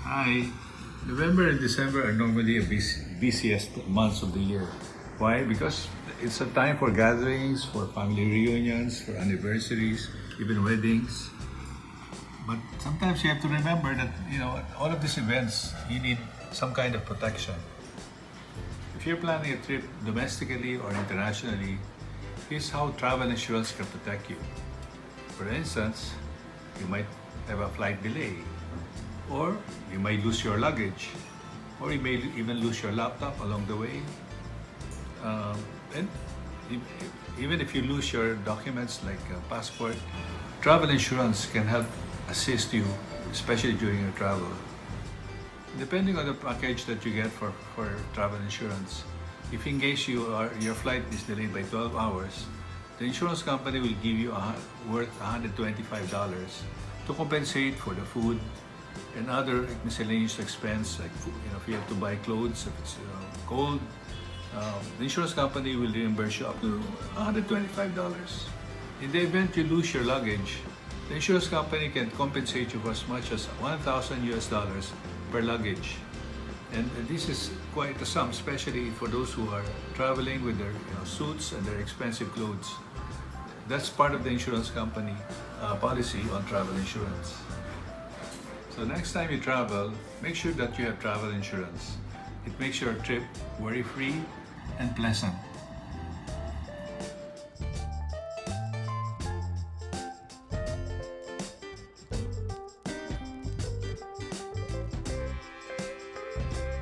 Hi. November and December are normally the busiest months of the year. Why? Because it's a time for gatherings, for family reunions, for anniversaries, even weddings. But sometimes you have to remember that, all of these events, you need some kind of protection. If you're planning a trip domestically or internationally, here's how travel insurance can protect you. For instance, you might have a flight delay, or you might lose your luggage, or you may even lose your laptop along the way. And even if you lose your documents like a passport, travel insurance can help assist you, especially during your travel. Depending on the package that you get for travel insurance, if in case your flight is delayed by 12 hours, the insurance company will give you worth $125 to compensate for the food and other miscellaneous expense, like if you have to buy clothes, if it's cold, the insurance company will reimburse you up to $125. In the event you lose your luggage, the insurance company can compensate you for as much as $1,000 per luggage. And this is quite a sum, especially for those who are traveling with their suits and their expensive clothes. That's part of the insurance company policy on travel insurance. So next time you travel, make sure that you have travel insurance. It makes your trip worry-free and pleasant.